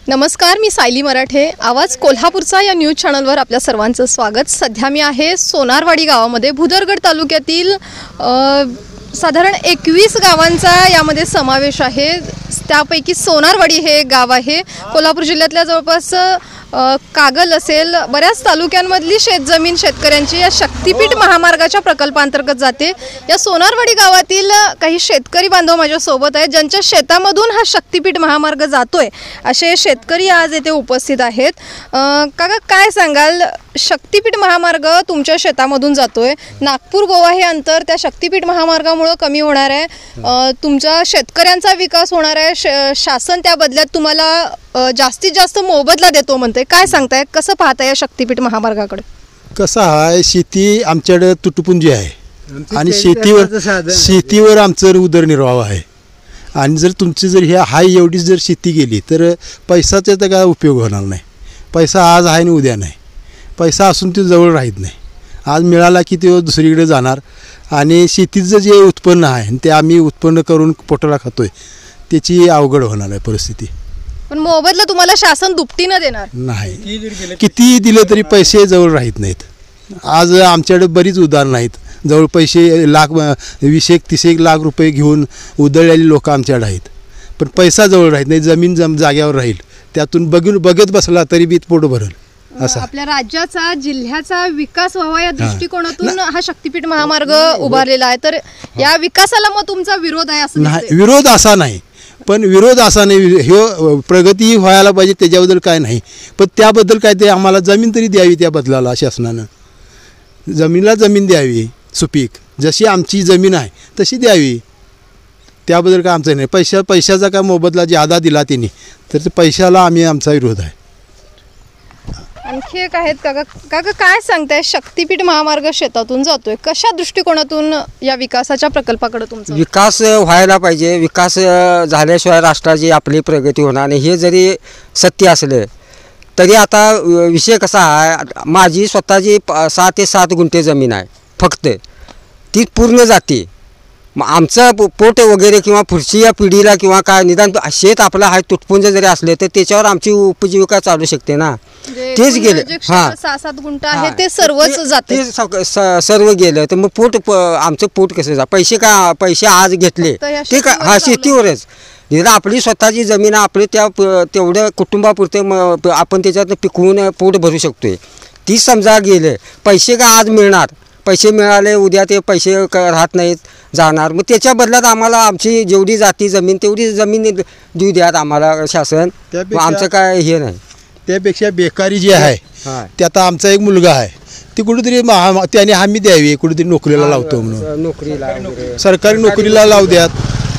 नमस्कार, मी सायली मराठे. आवाज कोल्हापूरचा या न्यूज चॅनलवर आपल्या सर्वांचं स्वागत. सध्या मी आहे सोनारवाडी गावामध्ये. भुदरगड तालुक्यातील साधारण 21 गावांचा यामध्ये समावेश आहे. त्यापैकी सोनारवाडी हे एक गाव आहे. कोल्हापूर जिल्ह्यातल्या जवळपास कागल असेल, बऱ्याच तालुक्यांमधली शेतजमीन शेतकऱ्यांची या शक्तिपीठ महामार्गाच्या प्रकल्पांतर्गत जाते. या सोनारवाडी गावातील काही शेतकरी बांधव माझ्यासोबत आहेत, ज्यांच्या शेतामधून हा शक्तिपीठ महामार्ग जातोय. असे शेतकरी आज येथे उपस्थित आहेत. काका, काय सांगाल? शक्तिपीठ महामार्ग तुमच्या शेतामधून जातोय. नागपूर गोवा हे अंतर त्या शक्तिपीठ महामार्गामुळे कमी होणार आहे. तुमच्या शेतकऱ्यांचा विकास होणार आहे. शासन त्या बदल्यात तुम्हाला जास्तीत जास्त मोबदला देतो म्हणते. काय सांगताय, कसं पाहताय या शक्तिपीठ महामार्गाकडे? कसं आहे, शेती आमच्याकडे तुटपुंजी आहे आणि शेतीवर आमचं उदरनिर्वाह आहे. आणि जर तुमची जर ह्या हाय एवढी जर शेती गेली तर पैसाचा तर काय उपयोग होणार नाही. पैसा आज आहे आणि उद्या नाही. पैसा असून तो जवळ राहत नाही. आज मिळाला की तो दुसरीकडे जाणार. आणि शेतीचं जे उत्पन्न आहे ते आम्ही उत्पन्न करून पोटाला खातोय, त्याची अवघड होणार आहे परिस्थिती. पण मोबदला तुम्हाला शासन दुपटीनं देणार नाही. किती दिले तरी पैसे जवळ राहत नाहीत. आज आमच्याकडे बरीच उदाहरणं आहेत. जवळ पैसे लाख 20-30 लाख रुपये घेऊन उधळलेली लोक आमच्याकडे आहेत, पण पैसा जवळ राहत नाही. जमीन जाग्यावर राहील, त्यातून बघत बसला तरी बी पोट भरल. असं आपल्या राज्याचा, जिल्ह्याचा विकास व्हावा या दृष्टिकोनातून हा शक्तिपीठ महामार्ग उभारलेला आहे. तर या विकासाला मग तुमचा विरोध आहे असं नाही? विरोध असा नाही, पण विरोध असा नाही. हे प्रगती व्हायला पाहिजे, त्याच्याबद्दल काय नाही. पण त्याबद्दल काय ते आम्हाला जमीन तरी द्यावी. त्या बदलाला शासनानं जमीनला जमीन द्यावी, सुपीक जशी आमची जमीन आहे तशी द्यावी. त्याबद्दल काय आमचं नाही. पैशाचा काय मोबदला ज्यादा दिला त्यांनी तर ते पैशाला आमचा विरोध आहे. आणखी एक आहेत काका. काका, काय सांगताय, शक्तिपीठ महामार्ग शेतातून जातोय, कशा दृष्टिकोनातून या विकासाच्या प्रकल्पाकडे तुमचा विकास व्हायला पाहिजे? विकास झाल्याशिवाय राष्ट्राची आपली प्रगती होणार नाही, हे जरी सत्य असले तरी आता विषय कसा आहे, माझी स्वतःची 6 ते 7 गुंठे जमीन आहे फक्त, ती पूर्ण जाते. मग आमचं पोट वगैरे किंवा पुढच्या पिढीला किंवा काय निदान शेत आपलं आहे तुटपुंज जरी असले तर त्याच्यावर आमची उपजीविका चालू शकते ना. तेच गेले. हां, 6-7 गुंठ आहे ते सर्वच जाते, सर्व गेलं तर मग आमचं पोट कसं पैसे आज घेतले ते का? हा, शेतीवरच. निदान आपली स्वतःची जमीन आपली तेवढं कुटुंबापुरते आपण त्याच्यात पिकवून पोट भरू शकतोय. ती समजा गेले पैसे का आज मिळणार, पैसे मिळाले उद्या ते पैसे राहत नाहीत, जाणार. मग त्याच्या बदल्यात आम्हाला आमची जेवढी जाती जमीन तेवढी जमीन देऊ द्यात आम्हाला शासन. आमचं काय हे नाही. त्यापेक्षा बेकारी जी आहे ते आता आमचा एक मुलगा आहे, ती कुठेतरी त्याने हमी द्यावी, कुठेतरी नोकरीला लावतो म्हणून. नोकरीला सरकारी नोकरीला लावू द्यात.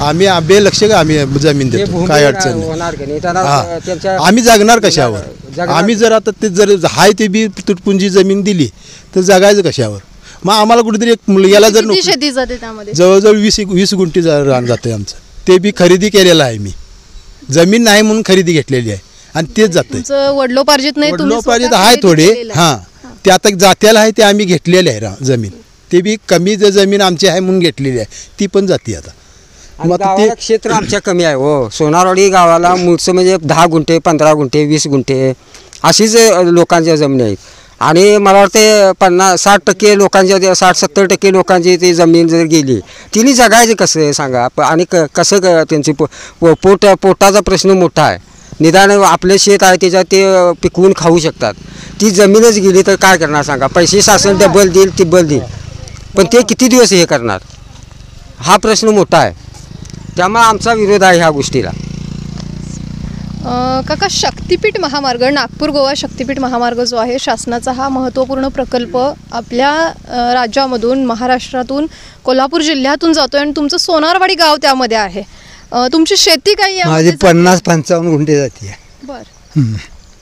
आम्ही बेलक्ष का आम्ही जमीन देतो, काय अडचण नाही. आम्ही जगणार कशावर? आम्ही जर आता ते जर हाय ते बी तुटपुंजी जमीन दिली तर जगायचं कशावर? मग आम्हाला कुठेतरी एक मुलग्याला जर शेती जाते त्यामध्ये जवळजवळ 20 गुंठी रान जाते आमचं. ते बी खरेदी केलेलं आहे. मी जमीन नाही म्हणून खरेदी घेतलेली आहे आणि तेच जातं. वडिलोपार्जित नाही, वडिलोपार्जित आहे थोडे. हां, ते आता जात्याला आहे ते आम्ही घेतलेले आहे जमीन. ते बी कमी जमीन आमची आहे म्हणून घेतलेली आहे, ती पण जाते आता. मग ते क्षेत्र आमच्या कमी आहे हो. सोनारवाडी गावाला मूळचं म्हणजे 10 गुंठे 15 गुंठे 20 गुंठे अशीच लोकांच्या जमिनी आहेत. आणि मला वाटते 50-60% लोकांच्या 60-70% लोकांची ती जमीन जर गेली तिने जगायचं कसं सांगा? आणि कसं त्यांची पोटाचा प्रश्न मोठा आहे. निदान आपले शेत आहे त्याच्यात ते पिकवून खाऊ शकतात. ती जमीनच गेली तर काय करणार सांगा? पैसे शासन डबल देईल तिब्बल देईल, पण ते किती दिवस हे करणार? हा प्रश्न मोठा आहे. त्यामुळे आमचा विरोध आहे ह्या गोष्टीला. काका, शक्तिपीठ महामार्ग, नागपूर गोवा शक्तिपीठ महामार्ग जो आहे शासनाचा हा महत्त्वपूर्ण प्रकल्प आपल्या राज्यामधून, महाराष्ट्रातून, कोल्हापूर जिल्ह्यातून जातो आणि तुमचं सोनारवाडी गाव त्यामध्ये आहे. तुमची शेती काही आहे? माझी 50-55 गुंठे जाते. बरं,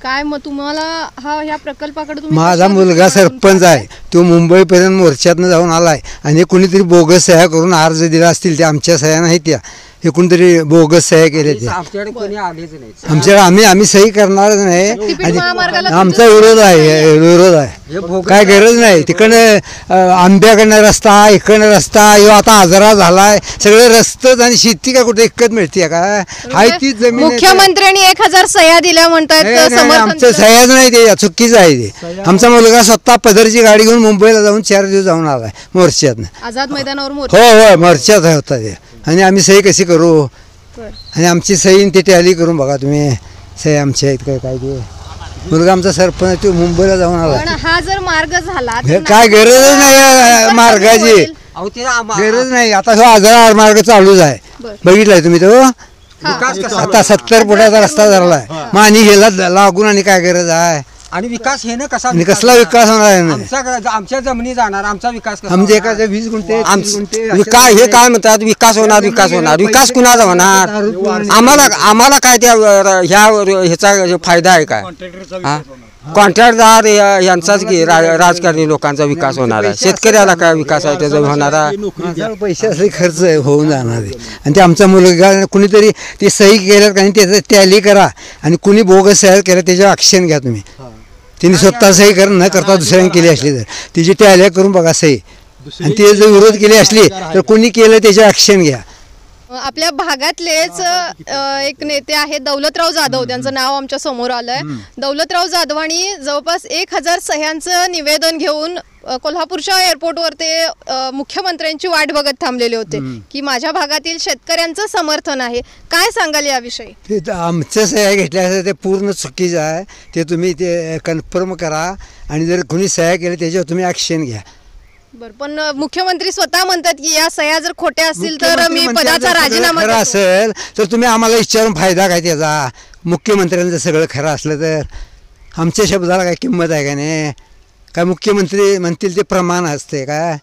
काय मग तुम्हाला ह्या प्रकल्पाकडे माझा मुलगा सरपंच आहे, तो मुंबईपर्यंत मोर्चातनं जाऊन आला आहे आणि कोणीतरी बोगस सह्या करून अर्ज दिला असतील, त्या आमच्या सह्या नाही त्या. हे कोणतरी बोगस सह्या केल्या त्या आमच्याकडे कोणी आलेच नाही. आमच्याकडे आम्ही सही करणारच नाही शक्तीपीठ महामार्गाला आणि आमचा विरोध आहे हे भोग काय गरज नाही. तिकडनं आंब्याकडनं रस्ता इकडनं रस्ता ह्यो आता आजरा झालाय. सगळे रस्तेच आणि शेती काय कुठे इकत मिळते काय हाय तीच जमीन आहे. मुख्यमंत्र्यांनी 1000 सह्या दिल्या म्हणतात नाही, नाही, समर्थन आमचं दिलं. सह्याच नाही ते चुकीचं आहे ते. आमचा मुलगा स्वतः पदरची गाडी घेऊन मुंबईला जाऊन 4 दिवस जाऊन आलाय मोर्चातनं. आझाद मैदानावर हो मोर्चा हो मोर्चात होता ते. आणि आम्ही सही कशी करू आणि आमची सही ते टॅली करून बघा तुम्ही सही आमच्या आहेत काय ते. मुलगा आमचा सरपंच तो मुंबईला जाऊन आला. पण हा जर मार्ग झाला हे तर काय गरजच नाही मार्गाची होईल. अहो ते गरज नाही. आता तो आजरा मार्ग चालूच आहे बरं. बघितलाय तुम्ही तो विकास कसा आता 70 फुटाचा रस्ता झालाय मग आणि ह्याला लागून आणि काय गरज आहे आणि विकास हे ना कसा आणि कसला विकास होणार आहे ना? आमच्या जमिनी जाणार आमचा विकास कसा आमच्या होणार? एकाच्या 20 गुंठे 30 गुंठे विकास हे काय म्हणतात विकास होणार विकास कुणाचा होणार आम्हाला काय त्या ह्याचा फायदा आहे काय कॉन्ट्रॅक्टदार यांचाच की राजकारणी लोकांचा विकास होणार आहे शेतकऱ्याला काय विकास आहे त्याचा होणार आहे माझ्यावर पैसे असले खर्च होऊन जाणार आहे. आणि ते आमचा मुलगा कुणीतरी ते सही केल्यात आणि त्याचं टॅली करा आणि कुणी बोगस सह्या केल्या त्याच्यावर ॲक्शन घ्या तुम्ही. त्यांनी स्वतः सही न करता दुसऱ्याने केली असली तर तिची टॅली करून बघा सही आणि ते जर विरोध केली असली तर कोणी केलं त्याच्यावर ॲक्शन घ्या. आपल्या भागातलेच एक नेते आहेत दौलतराव जाधव, त्यांचं नाव आमच्या समोर आलंय. दौलतराव जाधवांनी जवळपास 1000 सह्यांचं निवेदन घेऊन कोल्हापूरच्या एअरपोर्टवर ते मुख्यमंत्र्यांची वाट बघत थांबलेले होते की माझ्या भागातील शेतकऱ्यांचं समर्थन आहे. काय सांगाल याविषयी? ते तर आमचं सह्या घेतल्या ते पूर्ण चुकीचं आहे. ते तुम्ही ते कन्फर्म करा आणि जर कोणी सह्या केल्या त्याच्यावर तुम्ही ॲक्शन घ्या. बरं, पण मुख्यमंत्री स्वतः म्हणतात की या सह्या जर खोट्या असतील तर मी पदाचा राजीनामा खरं देतो. असेल तर तुम्ही आम्हाला विचारून फायदा काय त्याचा. मुख्यमंत्र्यांचं सगळं खरं असलं तर आमच्या शब्दाला काय किंमत आहे का नाही? काय मुख्यमंत्री म्हणतील ते प्रमाण असते काय?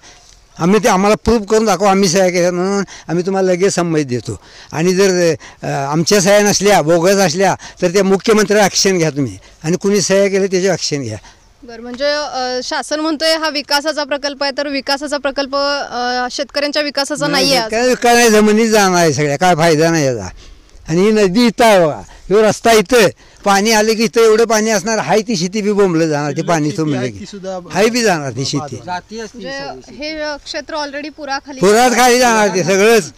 आम्ही ते आम्हाला प्रूफ करून दाखवू आम्ही सह्या केल्या म्हणून आम्ही तुम्हाला लगेच संमती देतो. आणि जर आमच्या सह्या नसल्या बोगस असल्या तर त्या मुख्यमंत्र्याला ॲक्शन घ्या तुम्ही आणि कुणी सह्या केल्या त्याच्यावर ॲक्शन घ्या. बरं, म्हणजे शासन म्हणतोय हा विकासाचा प्रकल्प आहे तर विकासाचा प्रकल्प शेतकऱ्यांच्या विकासाचा नाहीये. काय काय जमिनीत जाणार आहे सगळ्या काय फायदा नाही याचा. आणि ही नदी इथं आहे बघा ह्यो रस्ता इथं पाणी आले की इथं एवढं पाणी असणार हाय ती शेती बी बोंबलं जाणार ते पाणी तुंबलं की हाय बी जाणार ती शेती म्हणजे हे क्षेत्र ऑलरेडी पुराखाली पुरात खाली जाणार ते सगळंच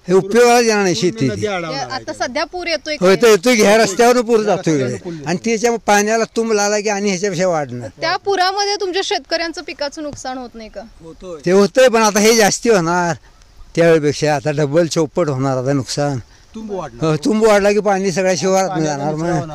हे उपयोगाला येणार नाही शेती ती. आता सध्या पूर येतोय होय काय? तर येतोय ह्या रस्त्यावर पूर जातोय आणि त्याच्या पाण्याला तुंब लागला की आणि ह्याच्यापेक्षा वाढणार त्या पुरामध्ये तुमच्या शेतकऱ्यांचं पिकाचं नुकसान होत नाही का? ते होतंय. पण आता हे जास्ती होणार त्यावेळेपेक्षा आता डबल चौपट होणार आता नुकसान. तुंब वाढला की पाणी सगळ्या शिवारात जाणार मग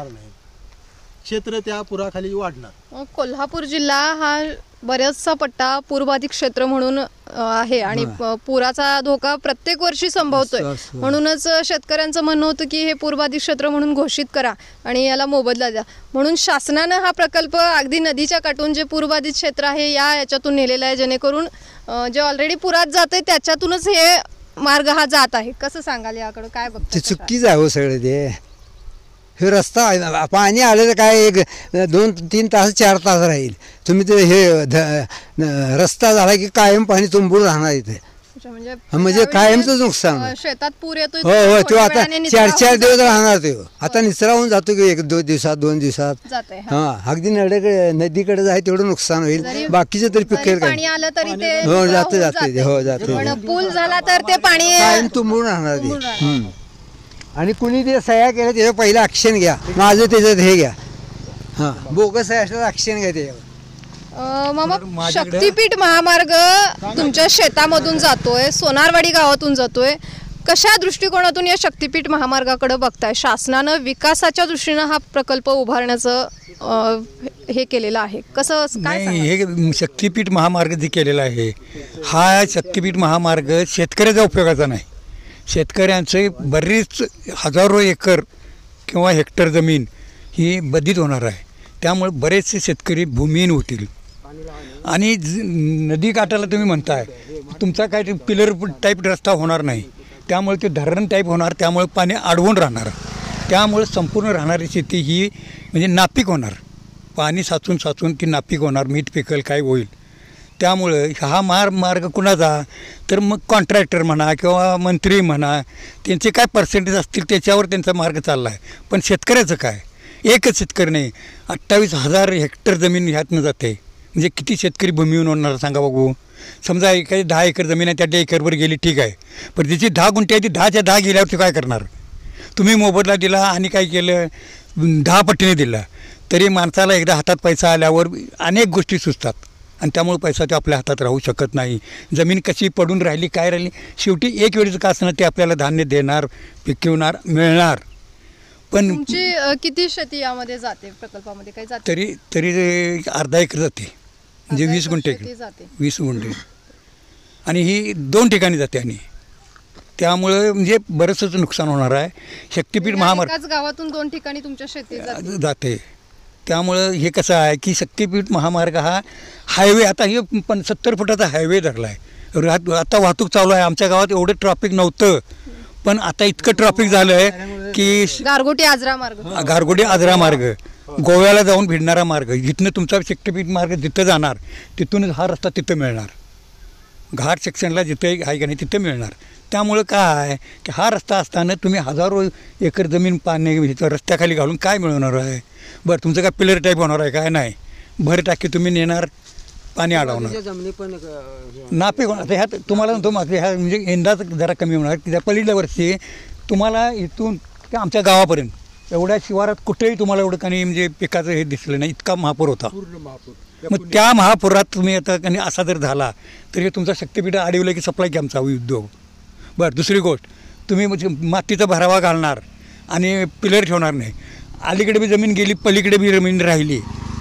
क्षेत्र त्या पुराखाली वाढणार. कोल्हापूर जिल्हा हा बऱ्याचसा पट्टा पूरबाधित क्षेत्र म्हणून आहे आणि पुराचा धोका प्रत्येक वर्षी संभवतोय. म्हणूनच शेतकऱ्यांचं म्हणणं होतं की हे पूरबाधित क्षेत्र म्हणून घोषित करा आणि याला मोबदला द्या. म्हणून शासनानं हा प्रकल्प अगदी नदीच्या काठून जे पूरबाधित क्षेत्र आहे याच्यातून नेलेला आहे जेणेकरून जे ऑलरेडी पुरात जात आहे त्याच्यातूनच हे मार्ग हा जात आहे. कसं सांगाल याकडे काय बघता? ते चुकीचं आहे हो सगळं ते. हे रस्ता पाणी आलं तर काय 2-3 तास 4 तास राहील. तुम्ही ते हे रस्ता झाला की कायम पाणी तुंबून राहणार इथे. म्हणजे कायमच नुकसान शेतात पूर येतोय. हो हो तो आता 4 दिवस राहणार तो. आता निचरावून जातो की 1-2 दिवसात 2 दिवसात हा अगदी नदीकडे जाय तेवढं नुकसान होईल. बाकीचे तरी पिकेल काय पाणी आलं तरी ते हो जाते हो जाते पण पूल झाला तर ते पाणी कायम तुंबून राहणार ते. आणि कुणी ते सह्या केल्या त्याच्यावर पहिलं ॲक्शन घ्या. माझं त्याच्यात हे घ्या हां बोगस आहे असल्यावर ॲक्शन घ्या त्याच्यावर. मग शक्तीपीठ महामार्ग तुमच्या शेतामधून जातोय सोनारवाडी गावातून जातोय. कशा दृष्टिकोनातून या शक्तीपीठ महामार्गाकडे बघताय? शासनानं विकासाच्या दृष्टीनं हा प्रकल्प उभारण्याचं हे केलेलं आहे. कसं काय नाही हे शक्तीपीठ महामार्ग जे केलेला आहे हा शक्तीपीठ महामार्ग शेतकऱ्याचा उपयोगाचा नाही. शेतकऱ्यांचे बरेच हजारो एकर किंवा हेक्टर जमीन ही बाधित होणार आहे. त्यामुळे बरेचसे शेतकरी भूमिहीन होतील. आणि नदी काठाला तुम्ही म्हणताय तुमचा काय ते पिलर टाईप रस्ता होणार नाही. त्यामुळे ते धरण टाईप होणार. त्यामुळे पाणी अडवून राहणार. त्यामुळे संपूर्ण राहणारी शेती ही म्हणजे नापीक होणार. पाणी साचून ती नापीक होणार. मीठ पिकल काय होईल. त्यामुळं हा मार्ग कुणाचा, तर मग कॉन्ट्रॅक्टर म्हणा किंवा मंत्री म्हणा, त्यांचे काय पर्सेंटेज असतील त्याच्यावर त्यांचा मार्ग चालला आहे. पण शेतकऱ्याचं काय, एकच शेतकरी नाही, 28,000 हेक्टर जमीन ह्यातनं जाते. म्हणजे किती शेतकरी भूमीहून होणार सांगा बघू. समजा एखादी 10 एकर जमीन आहे, त्या 10 एकरवर गेली ठीक आहे, पण तिची 10 गुंठे आहे, ती 10च्या 10 गेल्यावर ते काय करणार. तुम्ही मोबदला दिला आणि काय केलं, 10 पटीने दिला, तरी माणसाला एकदा हातात पैसा आल्यावर अनेक गोष्टी सुचतात आणि त्यामुळे पैसा ते आपल्या हातात राहू शकत नाही. जमीन कशी पडून राहिली, काय राहिली, शेवटी एक वेळेचं का असणं ते आपल्याला धान्य देणार, पिकवणार, मिळणार. पण तुमची किती शेती यामध्ये जाते, प्रकल्पामध्ये काय जाते? तरी अर्धा एकर जाते, म्हणजे 20 गुंठे, शेती जाते. 20 गुंठे, आणि ही 2 ठिकाणी जाते. आणि त्यामुळं म्हणजे बरंचसं नुकसान होणार आहे. शक्तिपीठ महामार्ग एकाच गावातून 2 ठिकाणी तुमच्या शेती जाते. त्यामुळं हे कसं आहे की शक्तिपीठ महामार्ग हा हायवे, आता हे 70 फुटाचा हायवे धरला आहे. आता वाहतूक चालू आहे. आमच्या गावात एवढं ट्रॅफिक नव्हतं, पण आता इतकं ट्रॅफिक झालं आहे की गारगोटी आजरा मार्ग, गारगोटी आजरा मार्ग, गोव्याला जाऊन भिडणारा मार्ग, जिथनं तुमचा शक्तिपीठ मार्ग जिथं जाणार तिथूनच हा रस्ता तिथं मिळणार. घाट सेक्शनला जिथं आहे का नाही तिथं मिळणार. त्यामुळं काय की हा रस्ता असताना तुम्ही 1000 एकर जमीन पाणी रस्त्याखाली घालून काय मिळवणार आहे. बरं, तुमचं काय पिलर टाईप होणार आहे काय, नाही, भर टाकी तुम्ही नेणार, पाणी अडवणार, जमिनी पण नापीक होणार. आता ह्यात तुम्हाला म्हणतो मागे ह्या म्हणजे यंदाच जरा कमी होणार. त्या पलीकडल्या वर्षी तुम्हाला इथून ते आमच्या गावापर्यंत एवढ्या शिवारात कुठेही तुम्हाला एवढं काही म्हणजे पिकाचं हे दिसलं नाही, इतका महापूर होता. मग त्या महापुरात तुम्ही आता काही असा जर झाला तर हे तुमचा शक्तिपीठ अडवलं की सप्लाय की आमचा उद्योग. बरं, दुसरी गोष्ट, तुम्ही म्हणजे मातीचा भरावा घालणार आणि पिलर ठेवणार नाही, अलीकडे बी जमीन गेली, पलीकडे बी जमीन राहिली,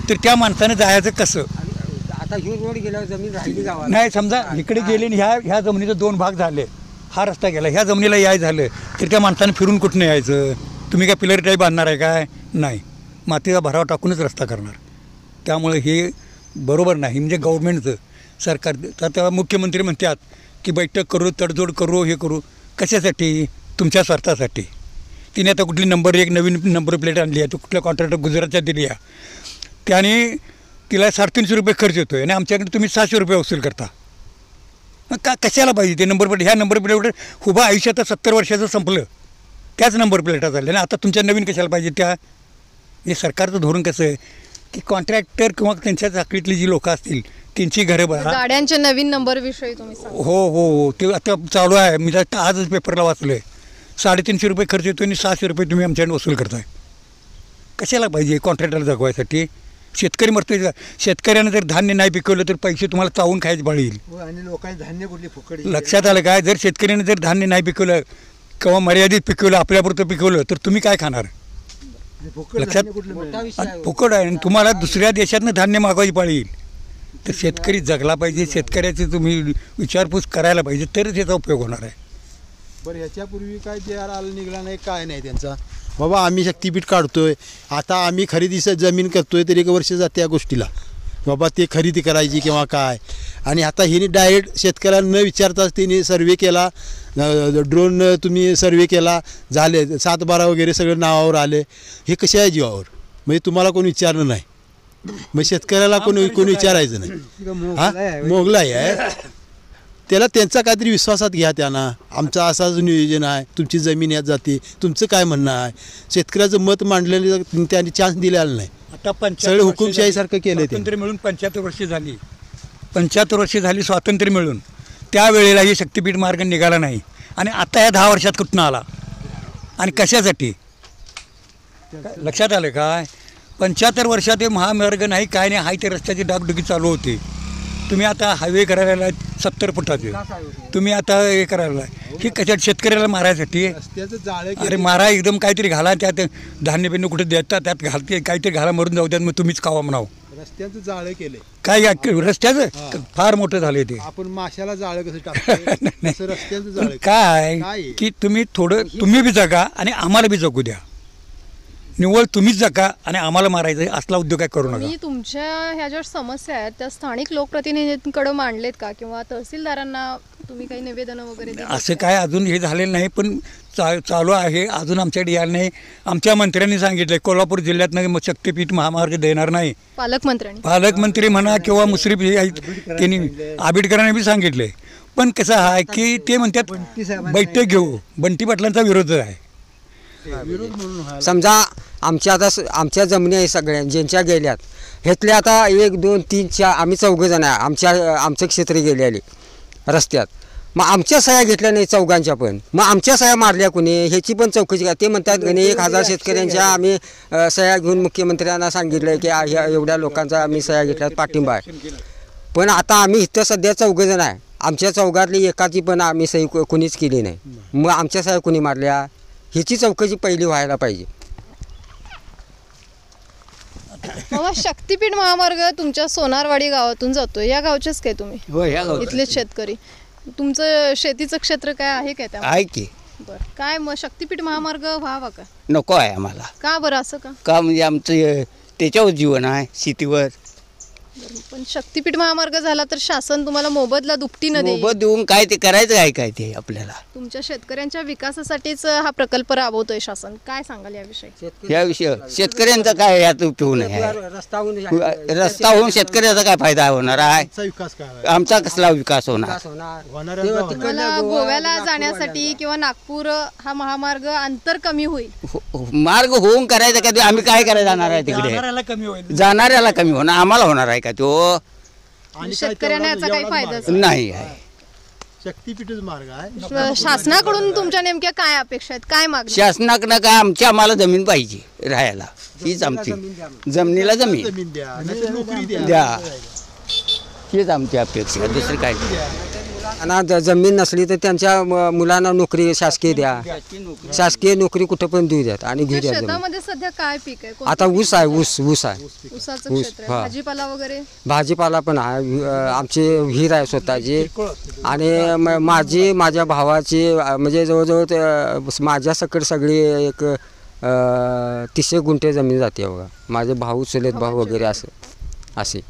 तर त्या माणसानं जायचं कसं. आता ही रोड गेल्यावर जमीन राहिली गावाला नाही, समजा इकडे गेले आणि ह्या जमिनीचे 2 भाग झाले, हा रस्ता गेला, ह्या जमिनीला याय झालं तर त्या माणसानं फिरून कुठनं यायचं. तुम्ही काय पिलर टाईप बांधणार आहे काय, नाही, मातीचा भरावा टाकूनच रस्ता करणार. त्यामुळे हे बरोबर नाही. म्हणजे गव्हर्नमेंटचं सरकार, आता मुख्यमंत्री म्हणतात की बैठक करू, तडजोड करू, हे करू, कशासाठी, तुमच्या स्वार्थासाठी. तिने आता कुठली नंबर 1 नवीन नंबर प्लेट आणली आहे, तो कुठल्या कॉन्ट्रॅक्टर गुजरातच्या दिली आहे, त्याने तिला 350 रुपये खर्च येतो आहे आणि आमच्याकडे तुम्ही 600 रुपये वसूल करता. मग कशाला पाहिजे ते नंबर प्लेट. ह्या नंबर प्लेटवर उभं आयुष्यात 70 वर्षाचं संपलं, त्याच नंबर प्लेटा झाल्या आणि आता तुमच्या नवीन कशाला पाहिजे त्या. हे सरकारचं धोरण कसं आहे की कॉन्ट्रॅक्टर किंवा त्यांच्या चाकरीतली जी लोकं असतील त्यांची घरं बघा. गाड्यांच्या नवीन नंबर विषयी तुम्ही सांगा. हो, ते आता चालू आहे. मी आजच पेपरला वाचलं आहे, 350 रुपये खर्च येतो आणि 600 रुपये तुम्ही आमच्याकडे वसूल करताय. कशाला पाहिजे कॉन्ट्रॅक्टरला जगवायसाठी. शेतकरी मरतोय. शेतकऱ्यानं जर धान्य नाही पिकवलं तर पैसे तुम्हाला चावून खायचे बळ येईल. आणि लोकांनी धान्य कुठली फुकट. लक्षात आलं काय, जर शेतकऱ्यानं जर धान्य नाही पिकवलं किंवा मर्यादित पिकवलं, आपल्यापुरतं पिकवलं, तर तुम्ही काय खाणार. लक्षात, फुकट आहे. आणि तुम्हाला दुसऱ्या देशातनं धान्य मागवायची पाळी येईल. तर शेतकरी जगला पाहिजे, शेतकऱ्याची तुम्ही विचारपूस करायला पाहिजे, तरच याचा उपयोग होणार आहे. बरं, ह्याच्यापूर्वी काय जे आर आला निघाला नाही, काय नाही त्यांचा. बाबा आम्ही शक्तिपीठ काढतोय, आता आम्ही खरेदीचं जमीन करतोय, तर 1 वर्ष जाते या गोष्टीला. बाबा ते खरेदी करायची किंवा काय. आणि आता हिने डायरेक्ट शेतकऱ्यांना न विचारताच तिने सर्वे केला, ड्रोन तुम्ही सर्वे केला, झाले 7-12 वगैरे सगळं नावावर आले. हे कशा आहे जीवावर, म्हणजे तुम्हाला कोणी विचारलं नाही, मग शेतकऱ्याला कोणी विचारायचं नाही. हां, मोगलाई आहे त्याला. त्यांचा काहीतरी विश्वासात घ्या त्यांना, आमचं असाच नियोजन आहे, तुमची जमीन यात जाते, तुमचं काय म्हणणं आहे. शेतकऱ्याचं मत मांडलेलं त्यांनी चान्स दिलेला नाही. आता सगळं हुकुमशाहीसारखं केलं. स्वातंत्र्य मिळून 75 वर्षे झाली, 75 वर्षे झाली स्वातंत्र्य मिळून. त्यावेळेला हे शक्तिपीठ मार्ग निघाला नाही आणि आता या 10 वर्षात कुठनं आला आणि कशासाठी. लक्षात आलं काय. 75 वर्षात हे महामार्ग नाही, काय नाही, हाय ते रस्त्याची डागडुगी चालू होती. तुम्ही आता हायवे करायला 70 फुटाचे, तुम्ही आता हे करायला हे कशात शेतकऱ्याला मारायसाठी. अरे मारा, एकदम काहीतरी घाला, त्यात धान्य बिन्य कुठे देतात, त्यात घालते काहीतरी घाला, मरून जाऊ द्यात, मग तुम्हीच खावा म्हणावं. रस्त्याचं जाळं केलंय काय रस्त्याचं फार मोठं झालंय ते. आपण माशाला जाळं कसं टाकतो रस्त्याचं जाळं काय की तुम्ही थोडं तुम्ही बी जगा आणि आम्हाला बी जगू द्या. निव्वळ तुम्हीच जगा आणि आम्हाला मारायचं असला उद्योग काय करू नका. मी तुमच्या ह्या ज्या समस्या आहेत त्या स्थानिक लोकप्रतिनिधींकडे मांडलेत का, किंवा तहसीलदारांना तुम्ही काही निवेदन वगैरे दिली? असं काय अजून हे झालेलं नाही, पण चालू आहे. अजून आमच्याकडे यायला नाही. आमच्या मंत्र्यांनी सांगितलं कोल्हापूर जिल्ह्यातनं शक्तीपीठ महामार्ग देणार नाही. पालकमंत्री म्हणा किंवा मुश्रीफ हे आहेत त्यांनी आंबेडकरांनी बी सांगितले. पण कसं आहे की ते म्हणतात बैठक घेऊ. बंटी पाटलांचा विरोध आहे. समजा आमच्या जमिनी आहे सगळ्या ज्यांच्या गेल्यात ह्यातले आता 1 2 3 4 आम्ही 4 जण आहे. आमचं क्षेत्र गेलेले रस्त्यात. मग आमच्या सह्या घेतल्या नाही चौघांच्या पण. मग आमच्या सह्या मारल्या कोणी ह्याची पण चौकशी करा. ते म्हणतात गणे 1000 शेतकऱ्यांच्या आम्ही सह्या घेऊन मुख्यमंत्र्यांना सांगितलं की एवढ्या लोकांचा आम्ही सह्या घेतल्यात पाठिंबा आहे. पण आता आम्ही इथं सध्या 4 जण आहे. आमच्या चौघातली एकाची पण आम्ही सही कोणीच केली नाही. मग आमच्या सह्या कोणी मारल्या ह्याची चौकशी पहिली व्हायला पाहिजे. बाबा, शक्तीपीठ महामार्ग तुमच्या सोनारवाडी गावातून जातो. या गावचेच काय तुम्ही? हो, ह्या गावचं. इथलेच शेतकरी. तुमचं शेतीचं क्षेत्र काय आहे काय त्या? आहे की. बरं, काय मग शक्तीपीठ महामार्ग व्हावा का? नको आहे आम्हाला. का बरं असं का? का म्हणजे आमचं त्याच्यावर जीवन आहे, शेतीवर. पण शक्तीपीठ महामार्ग झाला तर शासन तुम्हाला मोबदला दुपटीनं देईल. मोबत देऊन काय ते करायचं आहे काय ते आपल्याला. तुमच्या शेतकऱ्यांच्या विकासासाठीच हा प्रकल्प राबवतोय शासन. काय सांगाल याविषयी? या विषय शेतकऱ्यांचा काय यात उपयोग नाही आहे. रस्ता होऊन शेतकऱ्याचा काय फायदा होणार आहे? आमचा कसला विकास होणार? तुम्हाला गोव्याला जाण्यासाठी किंवा नागपूर हा महामार्ग अंतर कमी होईल. मार्ग होऊन करायचा का? आम्ही काय करायला जाणार आहे तिकडे? जाणाऱ्याला कमी होणार, आम्हाला होणार आहे का तो? शेतकऱ्यांना याचा काही फायदा नाही आहे. शक्तीपीठच मार्ग आहे. शासनाकडून तुमच्या नेमक्या काय अपेक्षा आहेत? काय मागणी? शासनाकडनं काय आम्हाला जमीन पाहिजे राहायला. हीच आमची जमिनीला जमीन द्या. हीच आमची अपेक्षा, दुसरी काय. आणि जमीन नसली तर त्यांच्या मुलांना नोकरी शासकीय द्या. शासकीय नोकरी कुठं पण देऊ द्यात आणि घेऊ द्या. शेतामध्ये सध्या काय पीक आहे? आता ऊस आहे. ऊस आहे. ऊसाचं क्षेत्र आहे. भाजीपाला वगैरे? भाजीपाला पण आहे. आमची विहीर आहे स्वतःची. आणि माझ्या भावाची म्हणजे जवळजवळ माझ्या सकट सगळी एक 30 गुंठे जमीन जाते बघा. माझे भाऊ चुलत भाऊ वगैरे असे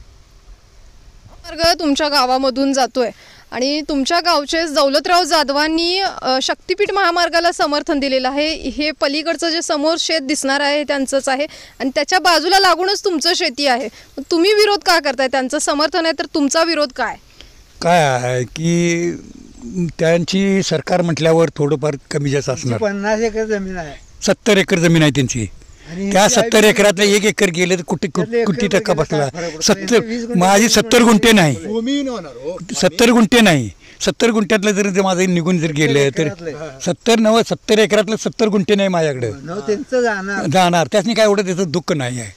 मार्ग तुमच्या गावामधून जातोय आणि तुमच्या गावचे दौलतराव जाधवांनी शक्तीपीठ महामार्गाला समर्थन दिलेलं आहे. हे पलीकडचं जे समोर शेत दिसणार आहे त्यांचंच आहे आणि त्याच्या बाजूला लागूनच तुमचं शेती आहे. तुम्ही विरोध का करताय? त्यांचं समर्थन आहे तर तुमचा विरोध काय? काय आहे की त्यांची सरकार म्हटल्यावर थोडंफार कमी जास्त असणार. 50 एकर जमीन आहे. 70 एकर जमीन आहे त्यांची. त्या 70 एकरातले 1 एकर गेले तर किती टक्का बसला? 70. माझी 70 गुंठे नाही. 70 गुंठे नाही. 70 गुंठ्यातलं जर माझं निघून जर गेले तर 70 एकरातलं 70 गुंठे नाही माझ्याकडे जाणार. त्यासनी काय एवढं त्याचं दुःख नाही आहे.